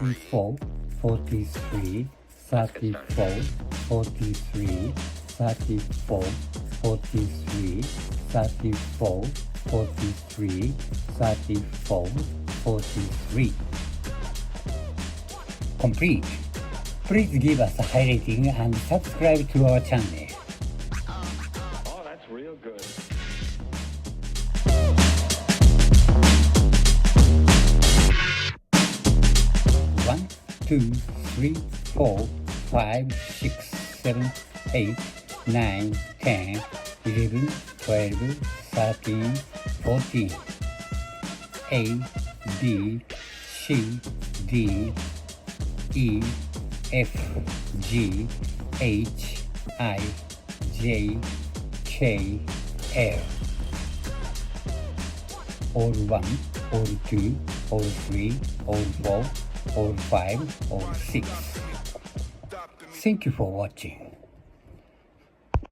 34, 43, 34, 43, 34, 43, 34, 43, 34, 43. Complete. Please give us a high rating and subscribe to our channel. Oh, that's real good. One, two, three, 4, 5, 6, 7, 8, 9, 10, 11, 12, 13, 14. A, B, C, D, E, F, G, H, I, J, K, L. All 1, all 2, all 3, all 4, all 5, all 6. Thank you for watching.